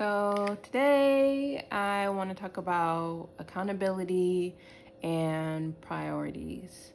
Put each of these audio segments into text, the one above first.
So today I want to talk about accountability and priorities.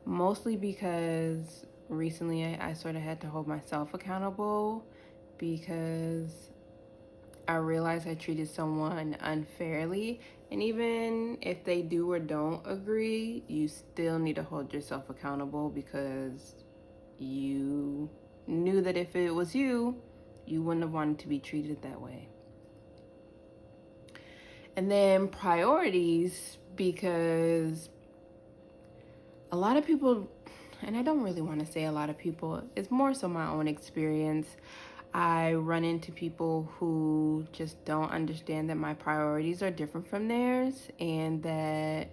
Mostly because recently I sort of had to hold myself accountable because I realized I treated someone unfairly. And even if they do or don't agree, you still need to hold yourself accountable because you knew that if it was you, you wouldn't have wanted to be treated that way. And then priorities, because a lot of people, and I don't really want to say a lot of people, it's more so my own experience. I run into people who just don't understand that my priorities are different from theirs, and that,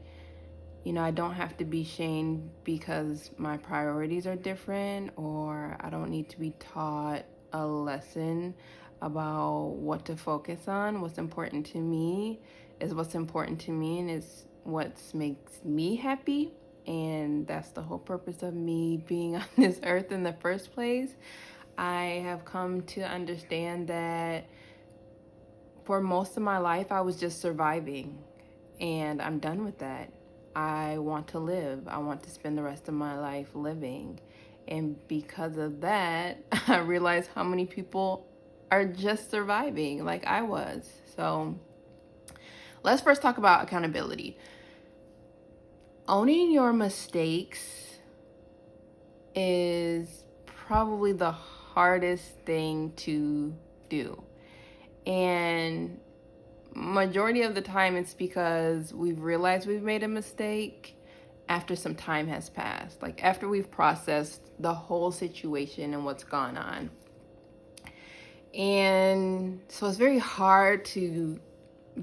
I don't have to be shamed because my priorities are different, or I don't need to be taught a lesson about what to focus on. What's important to me is what's important to me, and is what makes me happy. And that's the whole purpose of me being on this earth in the first place. I have come to understand that for most of my life, I was just surviving, and I'm done with that. I want to live. I want to spend the rest of my life living. And because of that, I realized how many people are just surviving like I was. So let's first talk about accountability. Owning your mistakes is probably the hardest thing to do. And majority of the time it's because we've realized we've made a mistake after some time has passed, like after we've processed the whole situation and what's gone on. And so it's very hard to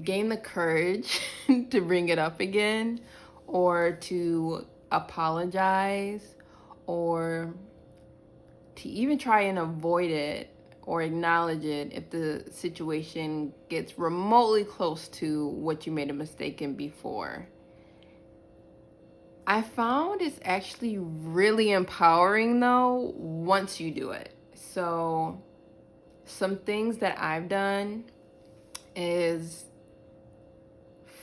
gain the courage to bring it up again, or to apologize, or to even try and avoid it or acknowledge it if the situation gets remotely close to what you made a mistake in before. I found it's actually really empowering though once you do it. So some things that I've done is,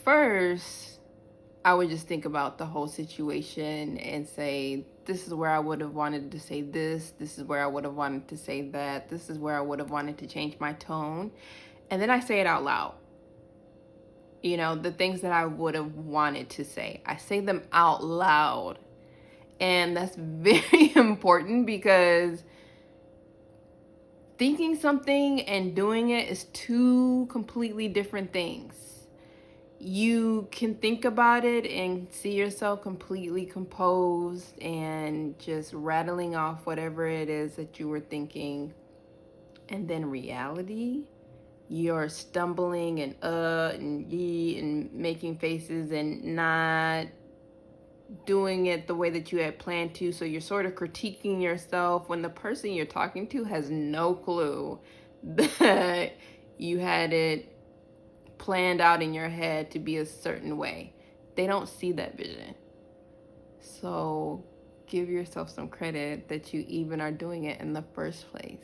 first, I would just think about the whole situation and say, this is where I would have wanted to say this is where I would have wanted to say that, this is where I would have wanted to change my tone. And then I say it out loud. The things that I would have wanted to say, I say them out loud. And that's very important, because thinking something and doing it is two completely different things. You can think about it and see yourself completely composed and just rattling off whatever it is that you were thinking. And then reality, you're stumbling and yee and making faces and not doing it the way that you had planned to. So you're sort of critiquing yourself when the person you're talking to has no clue that you had it planned out in your head to be a certain way. They don't see that vision. So give yourself some credit that you even are doing it in the first place.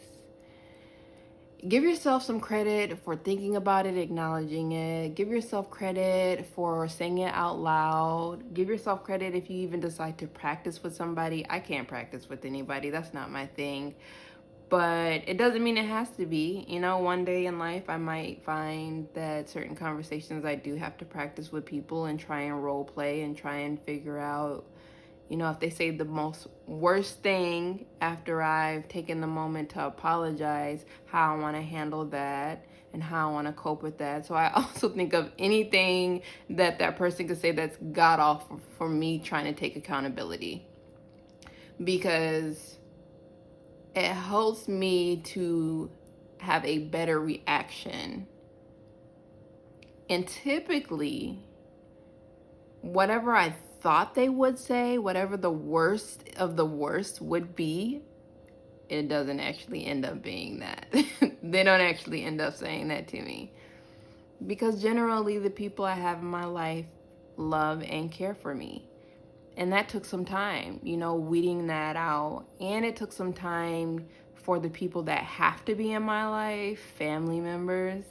Give yourself some credit for thinking about it, acknowledging it. Give yourself credit for saying it out loud. Give yourself credit if you even decide to practice with somebody. I can't practice with anybody. That's not my thing. But it doesn't mean it has to be. One day in life, I might find that certain conversations I do have to practice with people and try and role play and try and figure out, if they say the most worst thing after I've taken the moment to apologize, how I want to handle that and how I want to cope with that. So I also think of anything that person could say that's god awful for me trying to take accountability, because it helps me to have a better reaction. And typically, whatever I thought they would say, whatever the worst of the worst would be, it doesn't actually end up being that. They don't actually end up saying that to me. Because generally, the people I have in my life love and care for me. And that took some time, weeding that out. And it took some time for the people that have to be in my life, family members,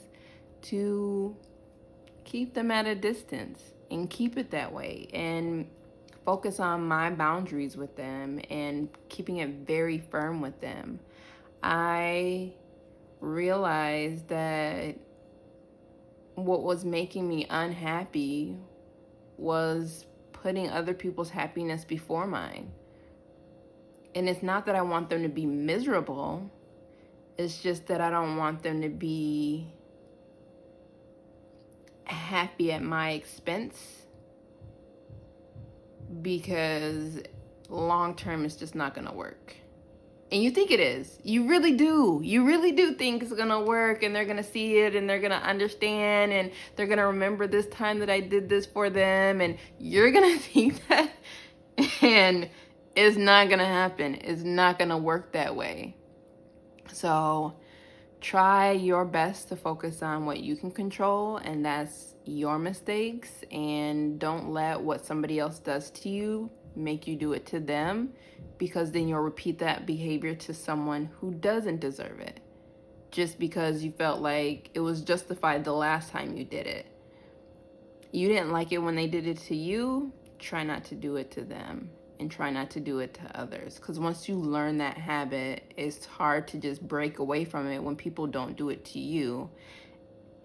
to keep them at a distance and keep it that way and focus on my boundaries with them and keeping it very firm with them. I realized that what was making me unhappy was putting other people's happiness before mine. And it's not that I want them to be miserable. It's just that I don't want them to be happy at my expense, because long term it's just not going to work. And you think it is. You really do. You really do think it's going to work, and they're going to see it, and they're going to understand, and they're going to remember this time that I did this for them, and you're going to think that, and it's not going to happen. It's not going to work that way. So try your best to focus on what you can control, and that's your mistakes, and don't let what somebody else does to you make you do it to them, because then you'll repeat that behavior to someone who doesn't deserve it just because you felt like it was justified the last time you did it. You didn't like it when they did it to you. Try not to do it to them, and try not to do it to others, because once you learn that habit, it's hard to just break away from it when people don't do it to you.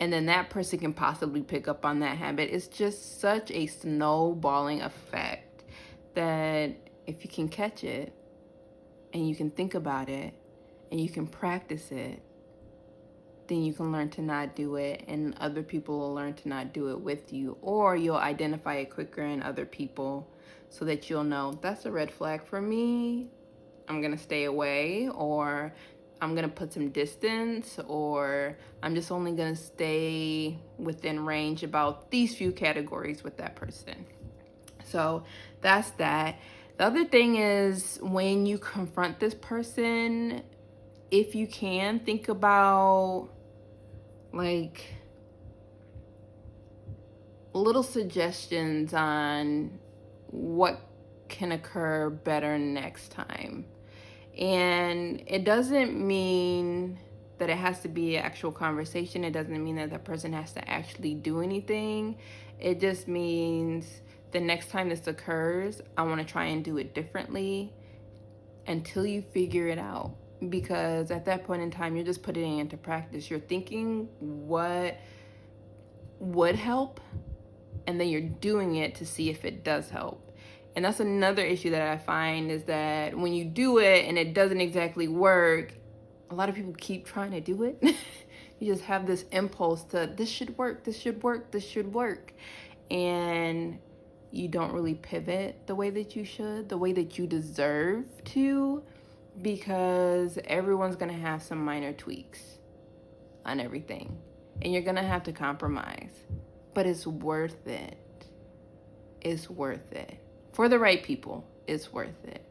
And then that person can possibly pick up on that habit. It's just such a snowballing effect that if you can catch it and you can think about it and you can practice it, then you can learn to not do it, and other people will learn to not do it with you, or you'll identify it quicker in other people so that you'll know that's a red flag for me. I'm going to stay away, or I'm going to put some distance, or I'm just only going to stay within range about these few categories with that person. So that's that. The other thing is, when you confront this person, if you can, think about like little suggestions on what can occur better next time. And it doesn't mean that it has to be an actual conversation. It doesn't mean that the person has to actually do anything. It just means the next time this occurs, I want to try and do it differently until you figure it out. Because at that point in time, you're just putting it into practice. You're thinking what would help, and then you're doing it to see if it does help. And that's another issue that I find, is that when you do it and it doesn't exactly work, a lot of people keep trying to do it. You just have this impulse to, this should work, this should work, this should work. And you don't really pivot the way that you should, the way that you deserve to, because everyone's going to have some minor tweaks on everything. And you're going to have to compromise. But it's worth it. It's worth it. For the right people, it's worth it.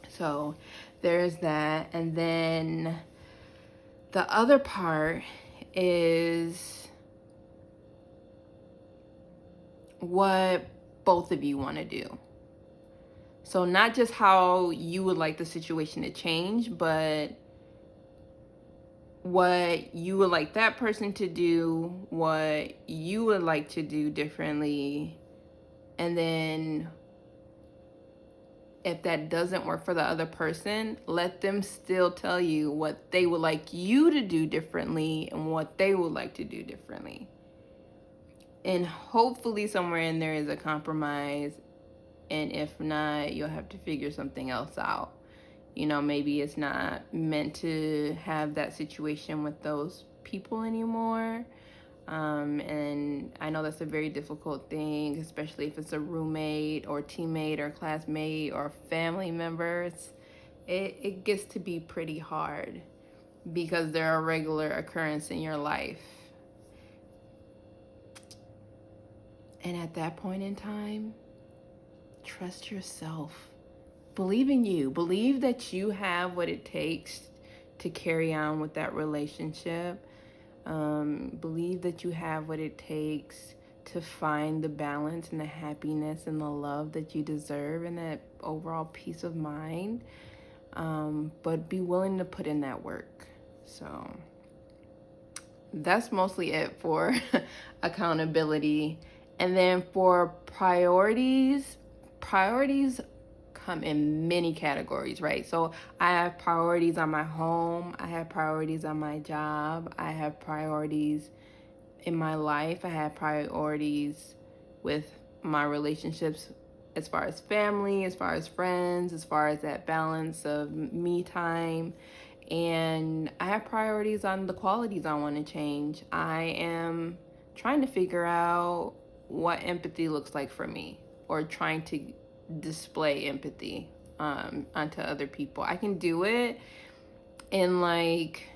So there's that. And then the other part is what both of you want to do. So not just how you would like the situation to change, but what you would like that person to do, what you would like to do differently. And then if that doesn't work for the other person, let them still tell you what they would like you to do differently and what they would like to do differently. And hopefully somewhere in there is a compromise. And if not, you'll have to figure something else out. You know, maybe it's not meant to have that situation with those people anymore. And I know that's a very difficult thing, especially if it's a roommate or teammate or classmate or family member. It gets to be pretty hard because they're a regular occurrence in your life. And at that point in time, trust yourself. Believe in you. Believe that you have what it takes to carry on with that relationship. Believe that you have what it takes to find the balance and the happiness and the love that you deserve and that overall peace of mind. But be willing to put in that work. So that's mostly it for accountability. And then for priorities, priorities come in many categories, right? So I have priorities on my home, I have priorities on my job, I have priorities in my life, I have priorities with my relationships as far as family, as far as friends, as far as that balance of me time. And I have priorities on the qualities I want to change. I am trying to figure out what empathy looks like for me, or trying to display empathy onto other people. I can do it in like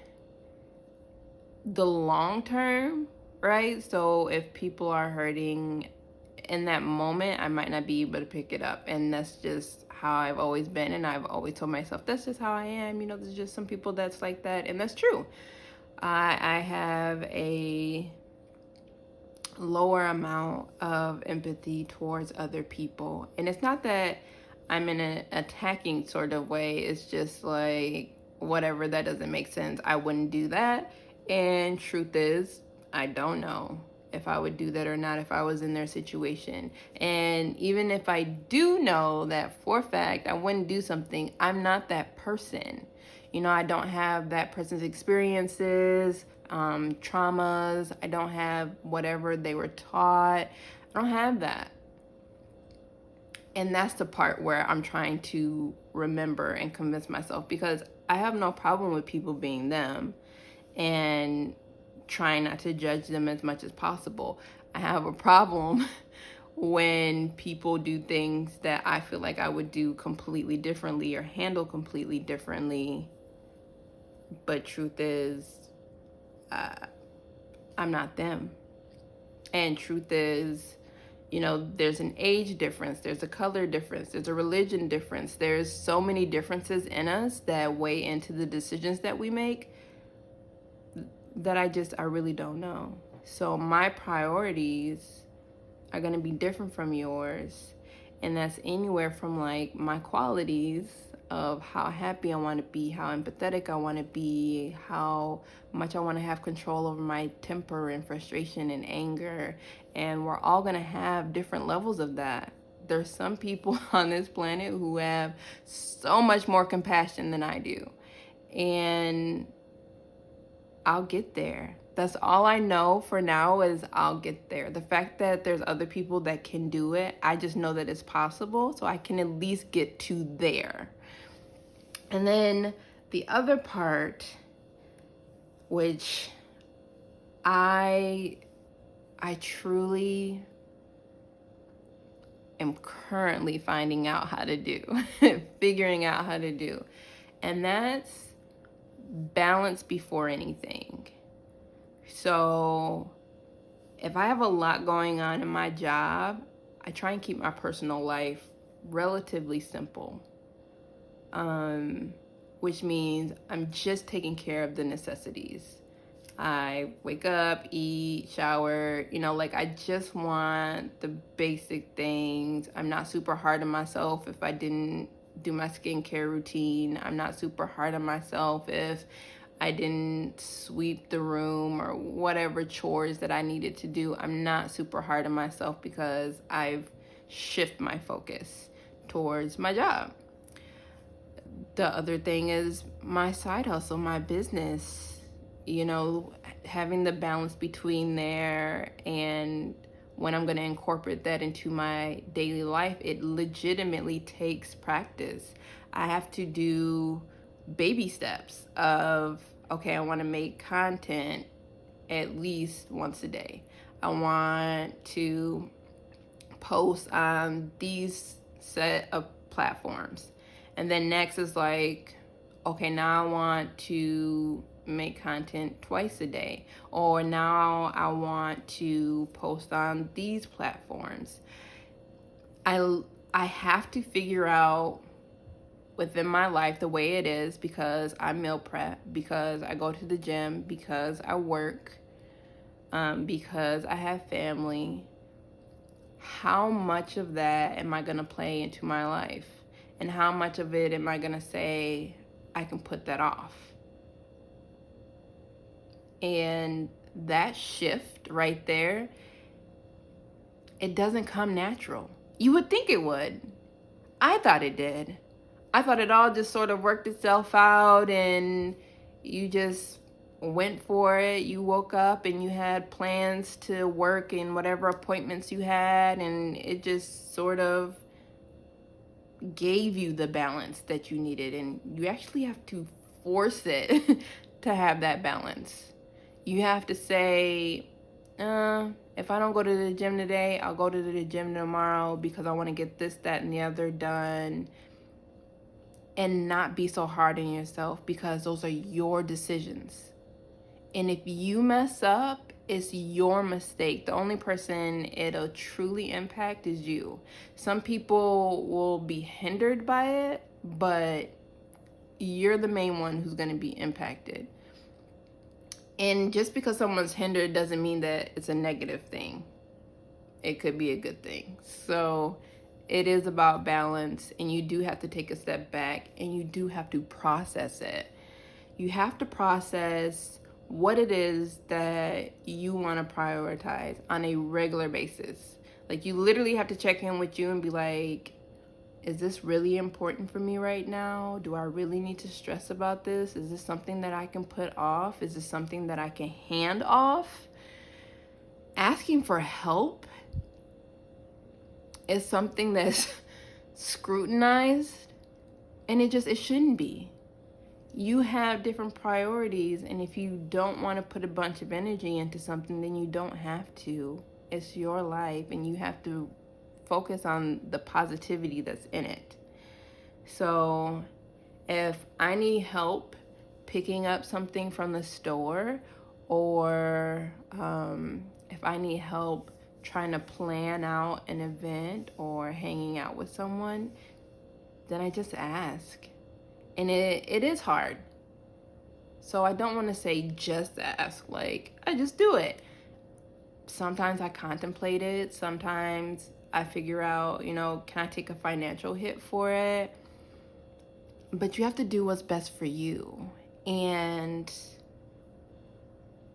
the long term, right? So if people are hurting in that moment, I might not be able to pick it up. And that's just how I've always been. And I've always told myself, that's just how I am. There's just some people that's like that. And that's true. I have a lower amount of empathy towards other people. And it's not that I'm in an attacking sort of way. It's just like, whatever, that doesn't make sense, I wouldn't do that. And truth is, I don't know if I would do that or not if I was in their situation. And even if I do know that for a fact I wouldn't do something, I'm not that person. I don't have that person's experiences, traumas. I don't have whatever they were taught. I don't have that. And that's the part where I'm trying to remember and convince myself, because I have no problem with people being them and trying not to judge them as much as possible. I have a problem when people do things that I feel like I would do completely differently or handle completely differently. But truth is, I'm not them. And truth is, there's an age difference, there's a color difference, there's a religion difference. There's so many differences in us that weigh into the decisions that we make that I really don't know. So my priorities are going to be different from yours. And that's anywhere from like my qualities of how happy I want to be, how empathetic I want to be, how much I want to have control over my temper and frustration and anger. And we're all going to have different levels of that. There's some people on this planet who have so much more compassion than I do. And I'll get there. That's all I know for now, is I'll get there. The fact that there's other people that can do it, I just know that it's possible, so I can at least get to there. And then the other part, which I truly am currently finding out how to do, figuring out how to do, and that's balance before anything. So if I have a lot going on in my job, I try and keep my personal life relatively simple, which means I'm just taking care of the necessities. I wake up, eat, shower, I just want the basic things. I'm not super hard on myself if I didn't do my skincare routine. I'm not super hard on myself if I didn't sweep the room or whatever chores that I needed to do. I'm not super hard on myself because I've shifted my focus towards my job. The other thing is my side hustle, my business, having the balance between there and when I'm going to incorporate that into my daily life. It legitimately takes practice. I have to do baby steps of, okay, I want to make content at least once a day. I want to post on these set of platforms. And then next is like, okay, now I want to make content twice a day, or now I want to post on these platforms. I have to figure out within my life the way it is, because I meal prep, because I go to the gym, because I work, because I have family. How much of that am I going to play into my life? And how much of it am I going to say I can put that off? And that shift right there, it doesn't come natural. You would think it would. I thought it did. I thought it all just sort of worked itself out and you just went for it. You woke up and you had plans to work and whatever appointments you had, and it just sort of gave you the balance that you needed. And you actually have to force it to have that balance. You have to say, if I don't go to the gym today, I'll go to the gym tomorrow because I want to get this, that, and the other done. And not be so hard on yourself, because those are your decisions. And if you mess up, it's your mistake. The only person it'll truly impact is you. Some people will be hindered by it, but you're the main one who's going to be impacted. And just because someone's hindered doesn't mean that it's a negative thing. It could be a good thing. So it is about balance, and you do have to take a step back and you do have to process it. You have to process what it is that you want to prioritize on a regular basis. Like, you literally have to check in with you and be like, is this really important for me right now? Do I really need to stress about this? Is this something that I can put off? Is this something that I can hand off? Asking for help is something that's scrutinized, and it shouldn't be. You have different priorities, and if you don't want to put a bunch of energy into something, then you don't have to. It's your life, and you have to focus on the positivity that's in it. So if I need help picking up something from the store, or if I need help trying to plan out an event or hanging out with someone, then I just ask. And it is hard. So I don't want to say just ask, like, I just do it. Sometimes I contemplate it. Sometimes I figure out, can I take a financial hit for it? But you have to do what's best for you. And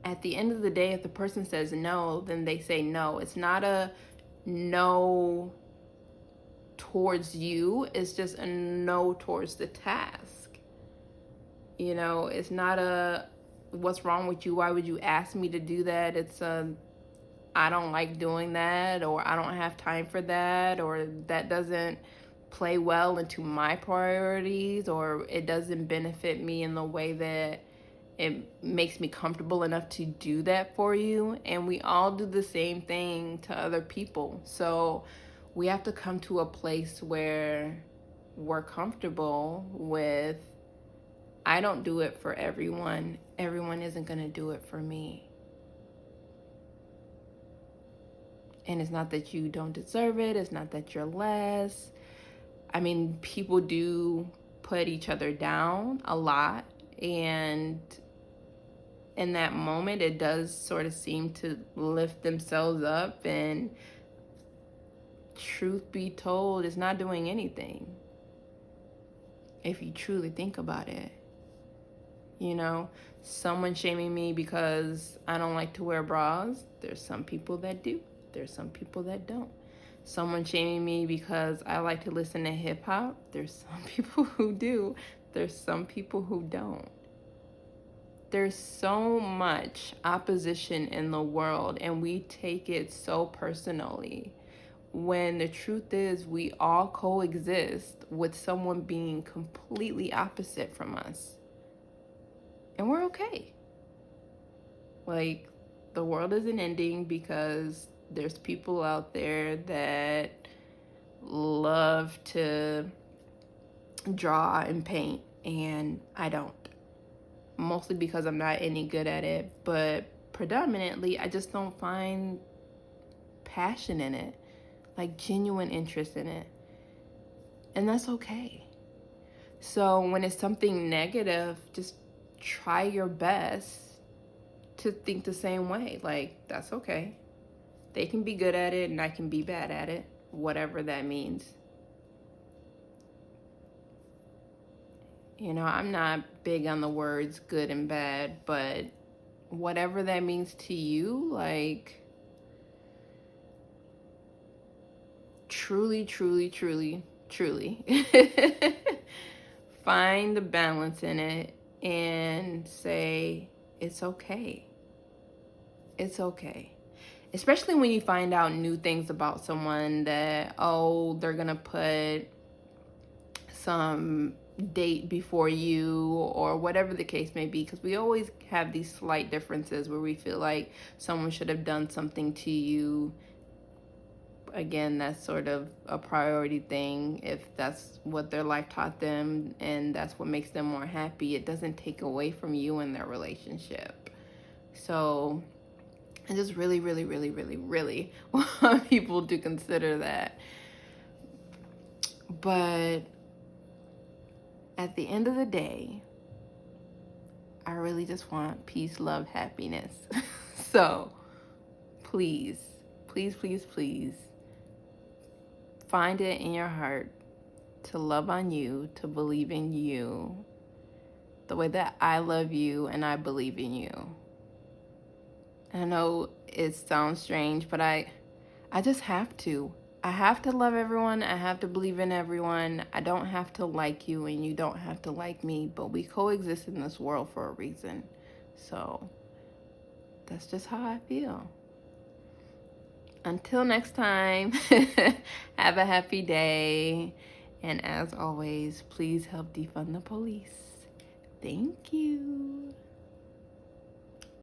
at the end of the day, if the person says no, then they say no. It's not a no towards you. It's just a no towards the task. It's not a, what's wrong with you? Why would you ask me to do that? It's a, I don't like doing that, or I don't have time for that, or that doesn't play well into my priorities, or it doesn't benefit me in the way that it makes me comfortable enough to do that for you. And we all do the same thing to other people. So we have to come to a place where we're comfortable with, I don't do it for everyone. Everyone isn't going to do it for me. And it's not that you don't deserve it. It's not that you're less. I mean, people do put each other down a lot. And in that moment, it does sort of seem to lift themselves up. And truth be told, it's not doing anything, if you truly think about it. Someone shaming me because I don't like to wear bras. There's some people that do. There's some people that don't. Someone shaming me because I like to listen to hip hop. There's some people who do. There's some people who don't. There's so much opposition in the world, and we take it so personally, when the truth is we all coexist with someone being completely opposite from us. And we're okay. Like, the world isn't ending because there's people out there that love to draw and paint, and I don't. Mostly because I'm not any good at it, but predominantly I just don't find passion in it, like genuine interest in it. And that's okay. So when it's something negative, just try your best to think the same way. Like, that's okay. They can be good at it and I can be bad at it, whatever that means. I'm not big on the words good and bad, but whatever that means to you, like, truly, truly, truly, truly find the balance in it and say, it's okay. It's okay. Especially when you find out new things about someone that, oh, they're gonna put some date before you or whatever the case may be, because we always have these slight differences where we feel like someone should have done something to you. Again, that's sort of a priority thing. If that's what their life taught them and that's what makes them more happy, it doesn't take away from you and their relationship. So I just really, really, really, really, really want people to consider that. But at the end of the day, I really just want peace, love, happiness. So please, please, please, please find it in your heart to love on you, to believe in you, the way that I love you and I believe in you. I know it sounds strange, but I just have to. I have to love everyone. I have to believe in everyone. I don't have to like you and you don't have to like me, but we coexist in this world for a reason. So that's just how I feel. Until next time, have a happy day. And as always, please help defund the police. Thank you.